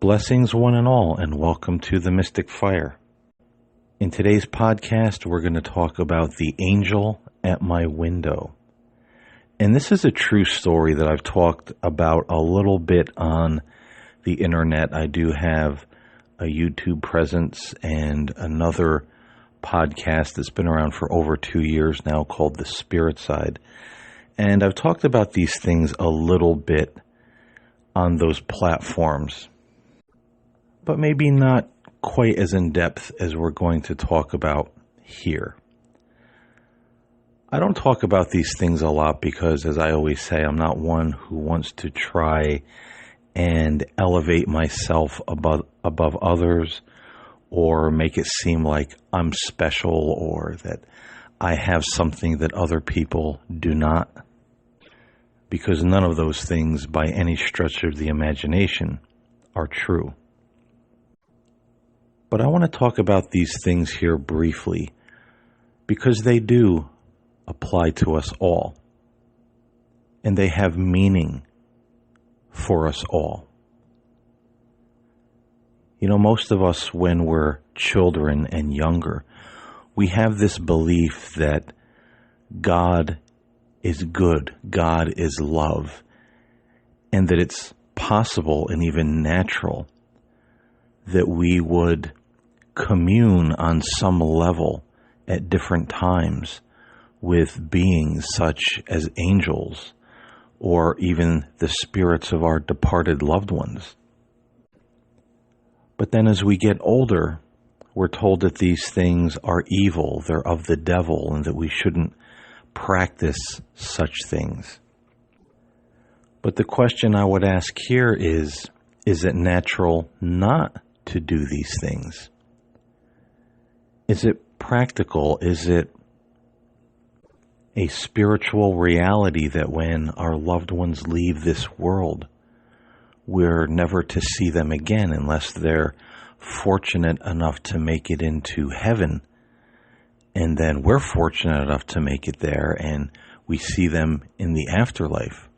Blessings one and all, and welcome to the Mystic Fire. In today's podcast, we're going to talk about the angel at my window. And this is a true story that I've talked about a little bit on the internet. I do have a YouTube presence and another podcast that's been around for over 2 years now called The Spirit Side. And I've talked about these things a little bit on those platforms, but maybe not quite as in depth as we're going to talk about here. I don't talk about these things a lot because, as I always say, I'm not one who wants to try and elevate myself above others or make it seem like I'm special or that I have something that other people do not, because none of those things by any stretch of the imagination are true. But I want to talk about these things here briefly because they do apply to us all, and they have meaning for us all. You know, most of us, when we're children and younger, we have this belief that God is good, God is love, and that it's possible and even natural that we would commune on some level at different times with beings such as angels or even the spirits of our departed loved ones. But then as we get older, we're told that these things are evil, they're of the devil, and that we shouldn't practice such things. But the question I would ask here is it natural not to do these things? Is it practical? Is it a spiritual reality that when our loved ones leave this world, we're never to see them again unless they're fortunate enough to make it into heaven, and then we're fortunate enough to make it there and we see them in the afterlife?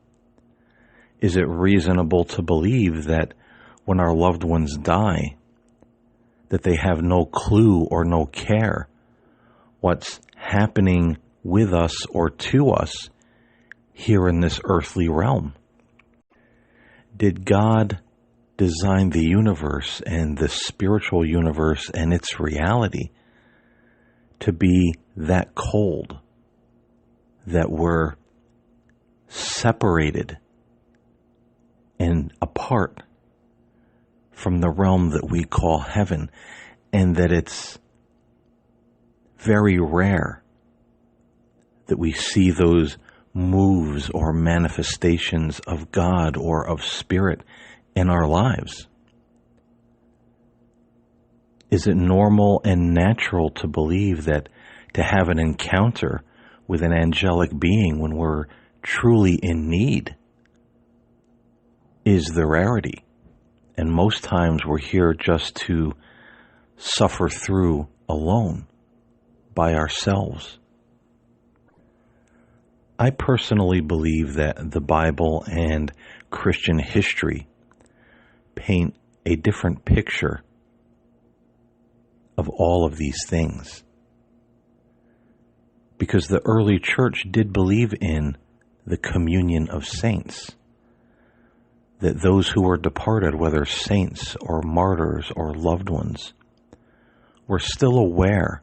Is it reasonable to believe that when our loved ones die, that they have no clue or no care what's happening with us or to us here in this earthly realm? Did God design the universe and the spiritual universe and its reality to be that cold, that we're separated and apart from the realm that we call heaven, and that it's very rare that we see those moves or manifestations of God or of spirit in our lives? Is it normal and natural to believe that to have an encounter with an angelic being when we're truly in need is the rarity? And most times we're here just to suffer through alone by ourselves. I personally believe that the Bible and Christian history paint a different picture of all of these things, because the early church did believe in the communion of saints, that those who were departed, whether saints or martyrs or loved ones, were still aware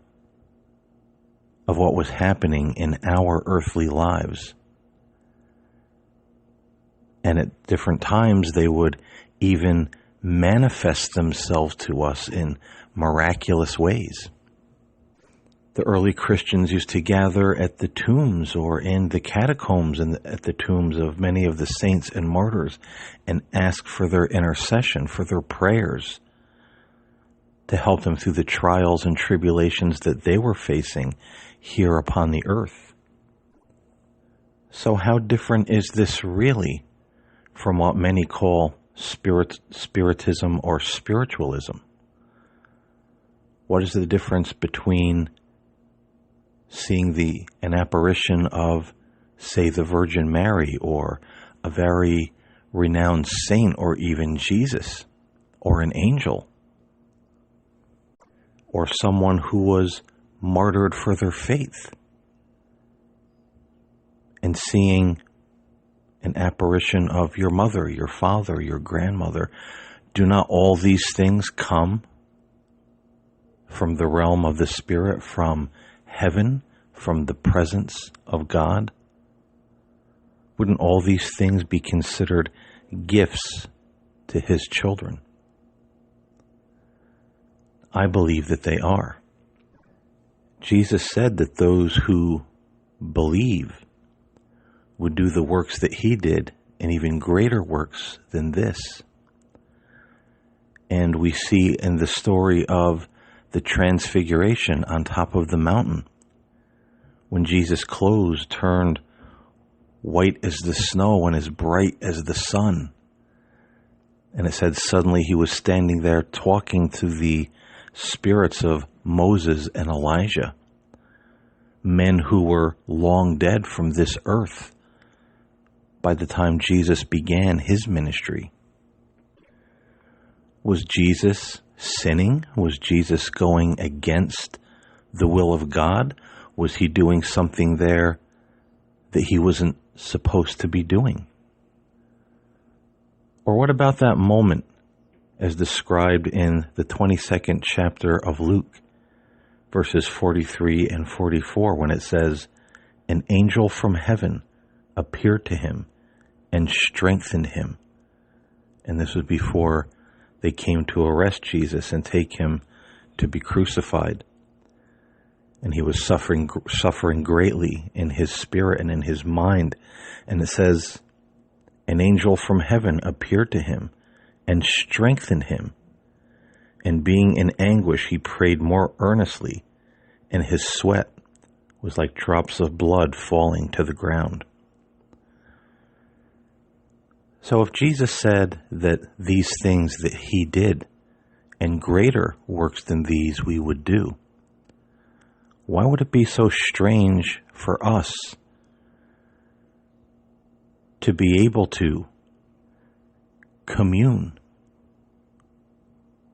of what was happening in our earthly lives. And at different times, they would even manifest themselves to us in miraculous ways. The early Christians used to gather at the tombs or in the catacombs and at the tombs of many of the saints and martyrs and ask for their intercession, for their prayers, to help them through the trials and tribulations that they were facing here upon the earth. So how different is this really from what many call spiritism or spiritualism? What is the difference between seeing an apparition of, say, the Virgin Mary or a very renowned saint or even Jesus, or an angel, or someone who was martyred for their faith, and seeing an apparition of your mother, your father, your grandmother. Do not all these things come from the realm of the Spirit, from heaven, from the presence of God? Wouldn't all these things be considered gifts to His children? I believe that they are. Jesus said that those who believe would do the works that He did, and even greater works than this. And we see in the story of the transfiguration on top of the mountain, when Jesus' clothes turned white as the snow and as bright as the sun. And it said suddenly He was standing there talking to the spirits of Moses and Elijah, men who were long dead from this earth by the time Jesus began His ministry. Was Jesus sinning? Was Jesus going against the will of God? Was He doing something there that He wasn't supposed to be doing? Or what about that moment as described in the 22nd chapter of Luke, verses 43 and 44, when it says, "An angel from heaven appeared to him and strengthened him." And this was before they came to arrest Jesus and take Him to be crucified. And He was suffering greatly in His spirit and in His mind. And it says, an angel from heaven appeared to him and strengthened him. And being in anguish, he prayed more earnestly, and his sweat was like drops of blood falling to the ground. So if Jesus said that these things that He did, and greater works than these we would do, why would it be so strange for us to be able to commune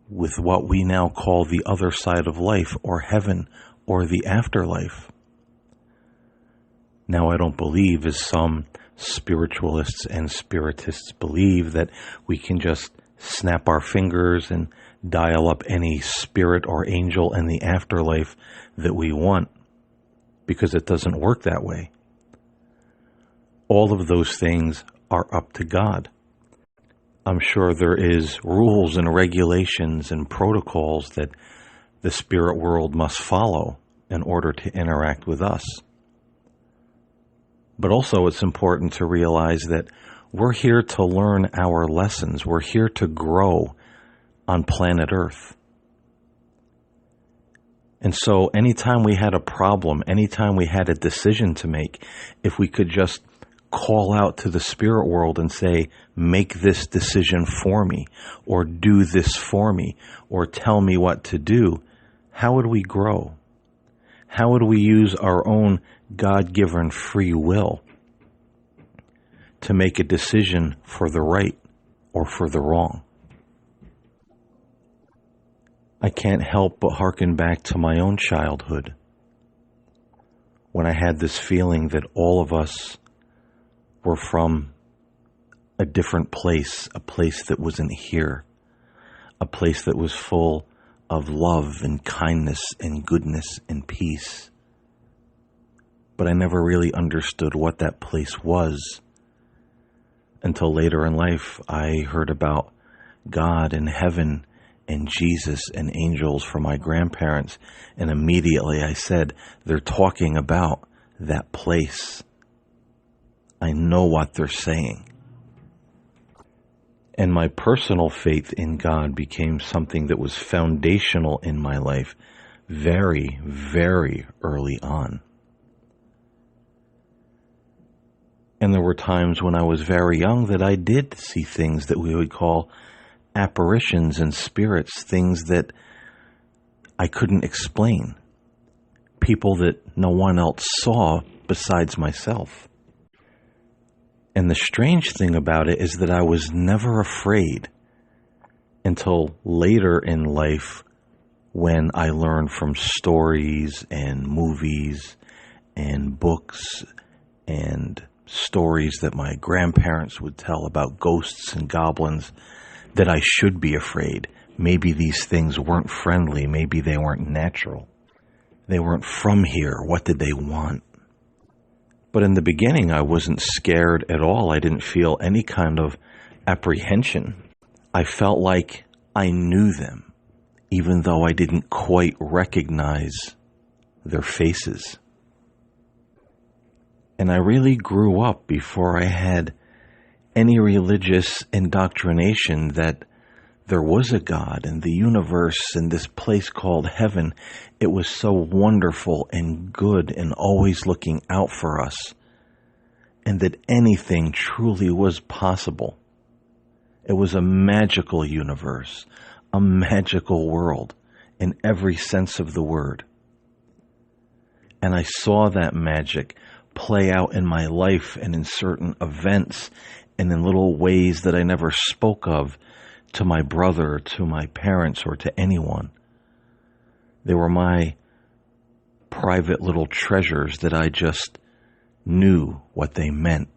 with what we now call the other side of life, or heaven, or the afterlife? Now, I don't believe, as some spiritualists and spiritists believe, that we can just snap our fingers and dial up any spirit or angel in the afterlife that we want, because it doesn't work that way. All of those things are up to God. I'm sure there is rules and regulations and protocols that the spirit world must follow in order to interact with us. But also it's important to realize that we're here to learn our lessons. We're here to grow on planet Earth. And so anytime we had a problem, anytime we had a decision to make, if we could just call out to the spirit world and say, make this decision for me, or do this for me, or tell me what to do, how would we grow? How would we use our own God-given free will to make a decision for the right or for the wrong? I can't help but hearken back to my own childhood, when I had this feeling that all of us were from a different place, a place that wasn't here, a place that was full of love and kindness and goodness and peace. But I never really understood what that place was until later in life. I heard about God and heaven and Jesus and angels from my grandparents, and immediately I said, they're talking about that place. I know what they're saying. And my personal faith in God became something that was foundational in my life very, very early on. And there were times when I was very young that I did see things that we would call apparitions and spirits, things that I couldn't explain, people that no one else saw besides myself. And the strange thing about it is that I was never afraid until later in life when I learned from stories and movies and books and stories that my grandparents would tell about ghosts and goblins that I should be afraid. Maybe these things weren't friendly. Maybe they weren't natural. They weren't from here. What did they want? But in the beginning, I wasn't scared at all. I didn't feel any kind of apprehension. I felt like I knew them, even though I didn't quite recognize their faces. And I really grew up before I had any religious indoctrination that there was a God and the universe and this place called heaven. It was so wonderful and good and always looking out for us, and that anything truly was possible. It was a magical universe, a magical world in every sense of the word. And I saw that magic play out in my life and in certain events and in little ways that I never spoke of to my brother, to my parents, or to anyone. They were my private little treasures that I just knew what they meant,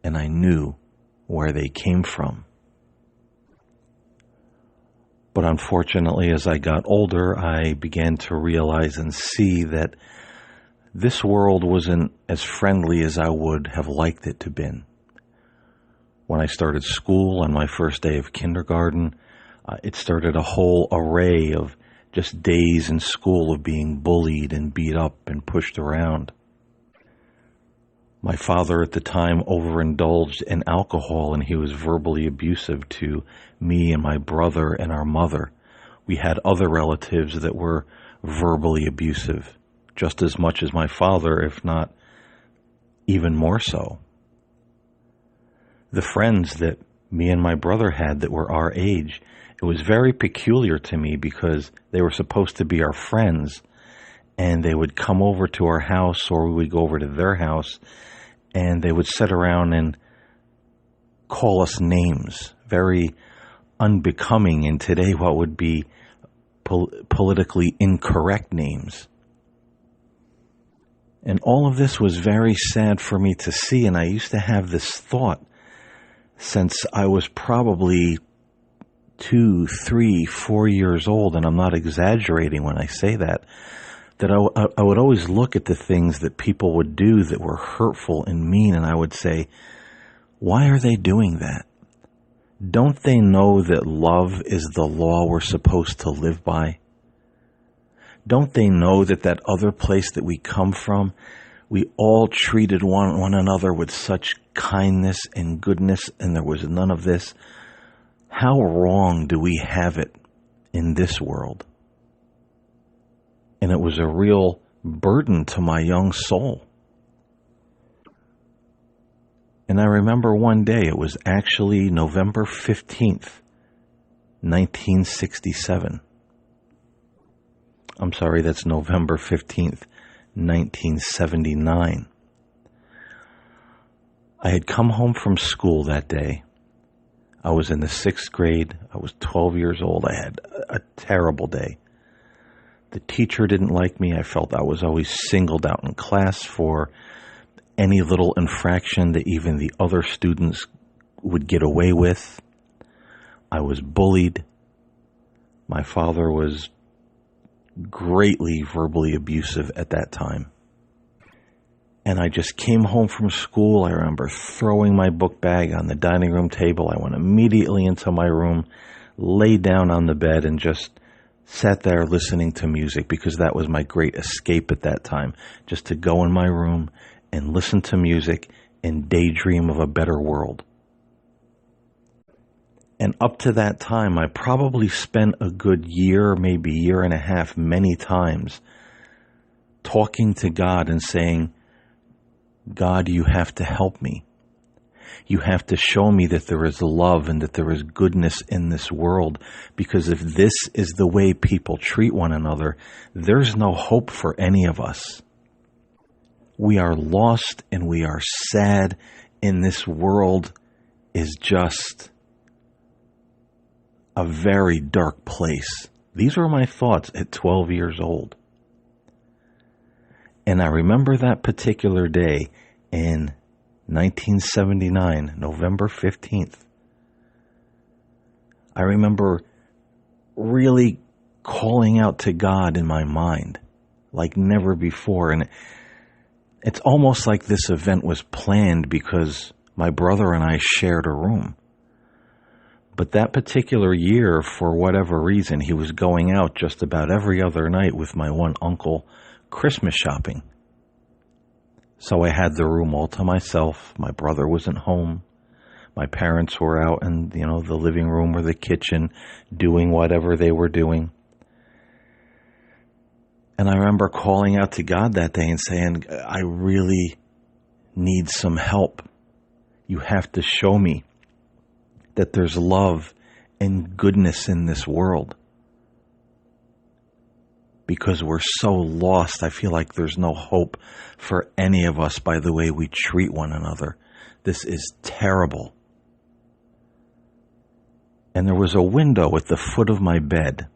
and I knew where they came from. But unfortunately, as I got older, I began to realize and see that this world wasn't as friendly as I would have liked it to been. When I started school on my first day of kindergarten, it started a whole array of just days in school of being bullied and beat up and pushed around. My father at the time overindulged in alcohol, and he was verbally abusive to me and my brother and our mother. We had other relatives that were verbally abusive, just as much as my father, if not even more so. The friends that me and my brother had that were our age, it was very peculiar to me because they were supposed to be our friends, and they would come over to our house or we would go over to their house, and they would sit around and call us names, very unbecoming in today what would be politically incorrect names. And all of this was very sad for me to see, and I used to have this thought since I was probably 2, 3, 4 years old, and I'm not exaggerating when I say that I would always look at the things that people would do that were hurtful and mean, and I would say, why are they doing that? Don't they know that love is the law we're supposed to live by? Don't they know that that other place that we come from, we all treated one another with such kindness and goodness, and there was none of this? How wrong do we have it in this world? And it was a real burden to my young soul. And I remember one day, it was actually November 15th, 1967. I'm sorry, that's November 15th, 1979. I had come home from school that day. I was in the 6th grade. I was 12 years old. I had a terrible day. The teacher didn't like me. I felt I was always singled out in class for any little infraction that even the other students would get away with. I was bullied. My father was greatly verbally abusive at that time. And I just came home from school. I remember throwing my book bag on the dining room table. I went immediately into my room, laid down on the bed, and just sat there listening to music, because that was my great escape at that time, just to go in my room and listen to music and daydream of a better world. And up to that time, I probably spent a good year, maybe year and a half, many times, talking to God and saying, God, you have to help me. You have to show me that there is love and that there is goodness in this world, because if this is the way people treat one another, there's no hope for any of us. We are lost and we are sad, and this world is just a very dark place. These were my thoughts at 12 years old. And I remember that particular day in 1979, November 15th. I remember really calling out to God in my mind like never before. And it's almost like this event was planned because my brother and I shared a room. But that particular year, for whatever reason, he was going out just about every other night with my one uncle Christmas shopping. So I had the room all to myself. My brother wasn't home. My parents were out in, the living room or the kitchen doing whatever they were doing. And I remember calling out to God that day and saying, I really need some help. You have to show me that there's love and goodness in this world. Because we're so lost, I feel like there's no hope for any of us by the way we treat one another. This is terrible. And there was a window at the foot of my bed.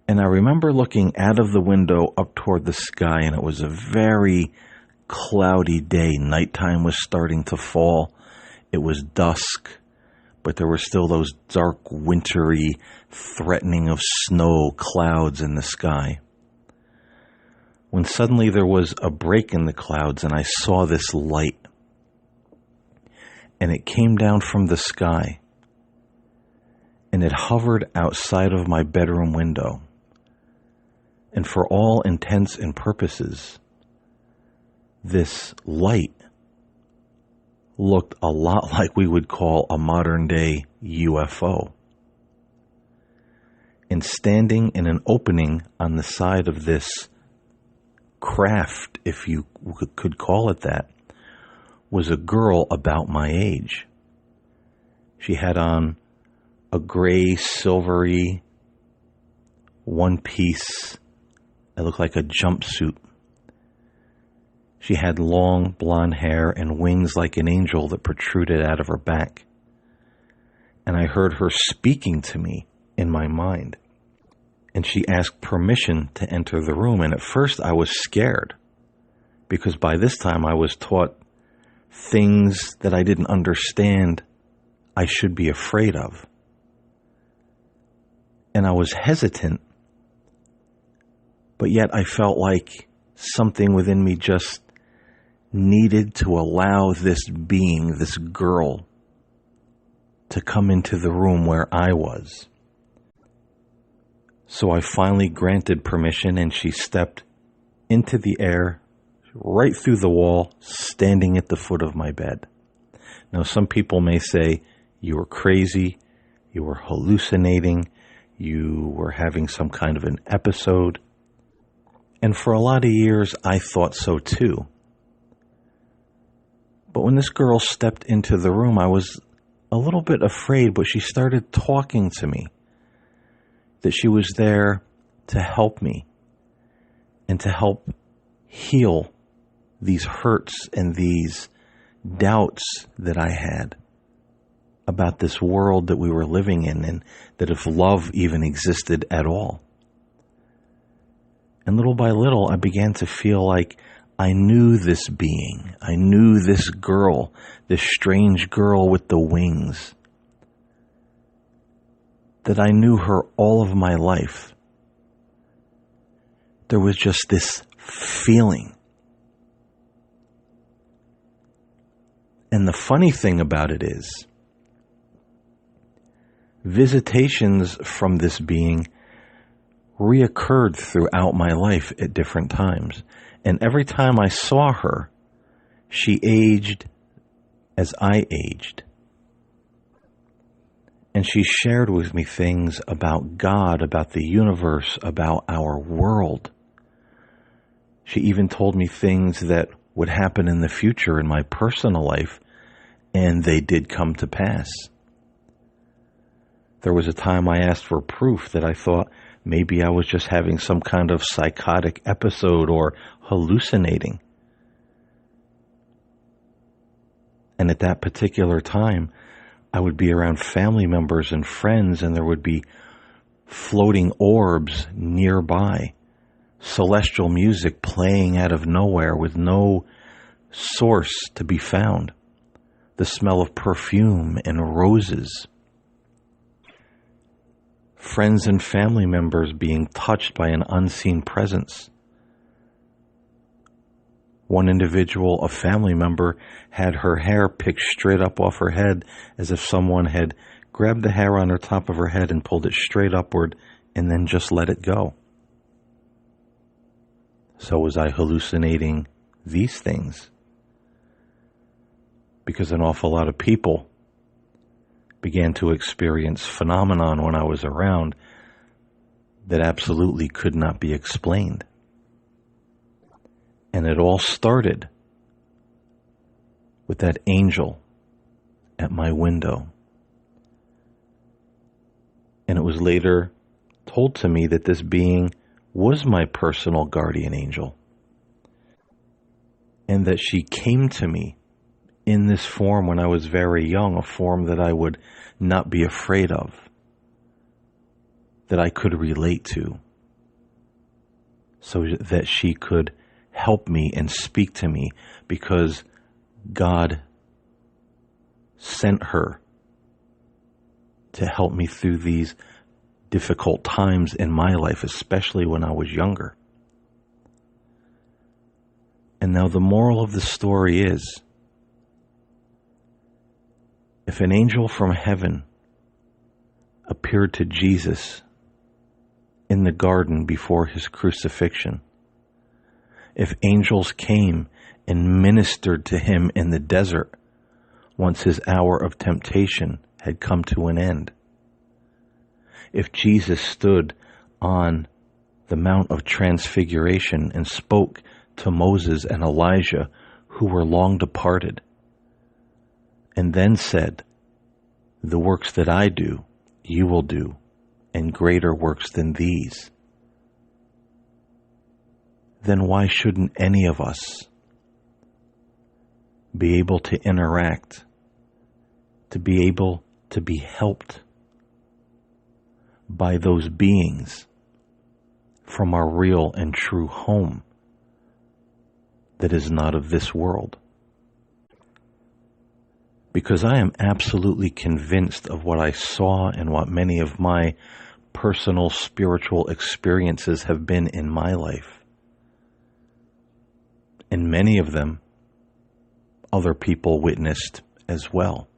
And I remember looking out of the window up toward the sky, and it was a very cloudy day. Nighttime was starting to fall. It was dusk, but there were still those dark, wintry, threatening of snow clouds in the sky. When suddenly there was a break in the clouds, and I saw this light. And it came down from the sky. And it hovered outside of my bedroom window. And for all intents and purposes, this light looked a lot like we would call a modern-day UFO. And standing in an opening on the side of this craft, if you could call it that, was a girl about my age. She had on a gray, silvery, one-piece, it looked like a jumpsuit. She had long blonde hair and wings like an angel that protruded out of her back. And I heard her speaking to me in my mind. And she asked permission to enter the room. And at first I was scared because by this time I was taught things that I didn't understand I should be afraid of. And I was hesitant, but yet I felt like something within me just needed to allow this being, this girl, to come into the room where I was. So I finally granted permission, and she stepped into the air, right through the wall, standing at the foot of my bed. Now, some people may say, you were crazy, you were hallucinating, you were having some kind of an episode. And for a lot of years, I thought so too. But when this girl stepped into the room, I was a little bit afraid, but she started talking to me. That she was there to help me and to help heal these hurts and these doubts that I had about this world that we were living in, and that if love even existed at all. And little by little, I began to feel like I knew this being. I knew this girl, this strange girl with the wings. That I knew her all of my life. There was just this feeling. And the funny thing about it is, visitations from this being reoccurred throughout my life at different times. And every time I saw her, she aged as I aged. And she shared with me things about God, about the universe, about our world. She even told me things that would happen in the future in my personal life, and they did come to pass. There was a time I asked for proof that I thought maybe I was just having some kind of psychotic episode or hallucinating. And at that particular time, I would be around family members and friends, and there would be floating orbs nearby, celestial music playing out of nowhere with no source to be found, the smell of perfume and roses, friends and family members being touched by an unseen presence. One individual, a family member, had her hair picked straight up off her head as if someone had grabbed the hair on the top of her head and pulled it straight upward and then just let it go. So was I hallucinating these things? Because an awful lot of people began to experience phenomenon when I was around that absolutely could not be explained. And it all started with that angel at my window. And it was later told to me that this being was my personal guardian angel, and that she came to me in this form when I was very young, a form that I would not be afraid of, that I could relate to, so that she could help me and speak to me, because God sent her to help me through these difficult times in my life, especially when I was younger. And now the moral of the story is, if an angel from heaven appeared to Jesus in the garden before his crucifixion, if angels came and ministered to him in the desert once his hour of temptation had come to an end, if Jesus stood on the Mount of Transfiguration and spoke to Moses and Elijah, who were long departed, and then said, "The works that I do, you will do, and greater works than these," then why shouldn't any of us be able to interact, to be able to be helped by those beings from our real and true home that is not of this world? Because I am absolutely convinced of what I saw and what many of my personal spiritual experiences have been in my life. And many of them other people witnessed as well.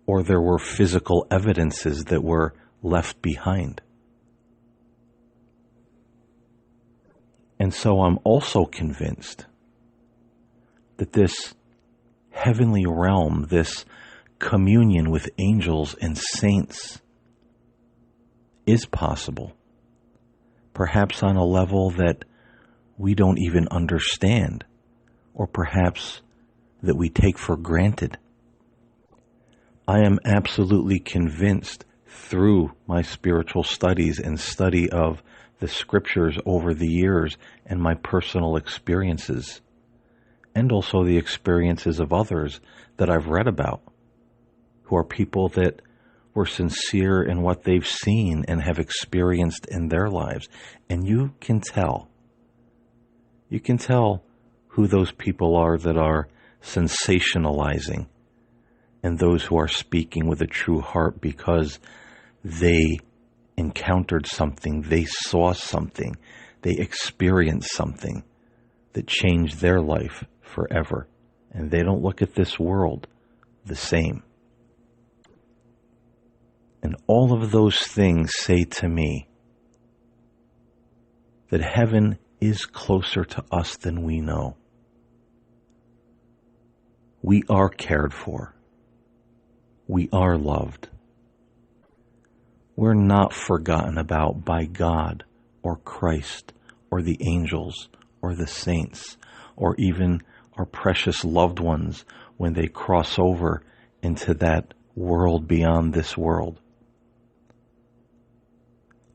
Or there were physical evidences that were left behind. And so I'm also convinced that this heavenly realm, this communion with angels and saints, is possible, perhaps on a level that we don't even understand, or perhaps that we take for granted. I am absolutely convinced through my spiritual studies and study of the scriptures over the years and my personal experiences, and also the experiences of others that I've read about, who are people that were sincere in what they've seen and have experienced in their lives. And you can tell who those people are that are sensationalizing and those who are speaking with a true heart, because they encountered something, they saw something, they experienced something that changed their life forever. And they don't look at this world the same. And all of those things say to me that heaven is closer to us than we know. We are cared for. We are loved. We're not forgotten about by God or Christ or the angels or the saints or even our precious loved ones when they cross over into that world beyond this world.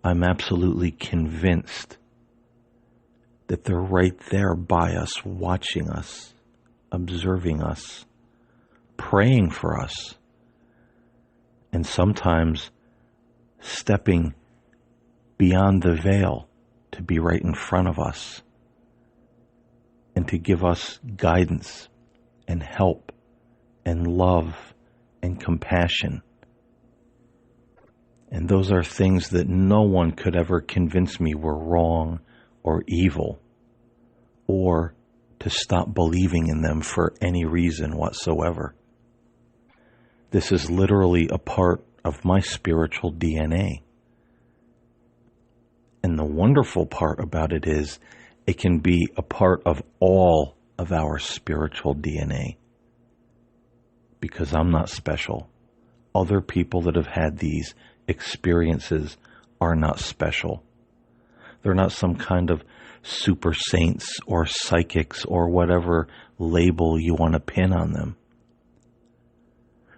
I'm absolutely convinced that they're right there by us, watching us, observing us, praying for us, and sometimes stepping beyond the veil to be right in front of us and to give us guidance and help and love and compassion. And those are things that no one could ever convince me were wrong or evil, or to stop believing in them for any reason whatsoever. This is literally a part of my spiritual DNA. And the wonderful part about it is it can be a part of all of our spiritual DNA. Because I'm not special. Other people that have had these experiences are not special. They're not some kind of super saints or psychics or whatever label you want to pin on them.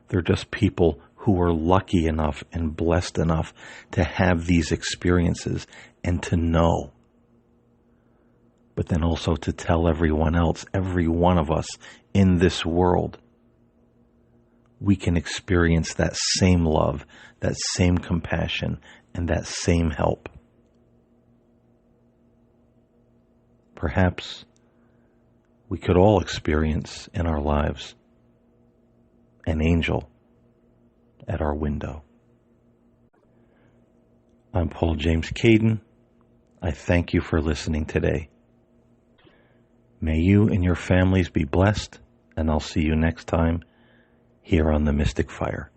They're just people who are lucky enough and blessed enough to have these experiences and to know. But then also to tell everyone else, every one of us in this world, we can experience that same love, that same compassion, and that same help. Perhaps we could all experience in our lives an angel at our window. I'm Paul James Caden. I thank you for listening today. May you and your families be blessed, and I'll see you next time here on the Mystic Fire.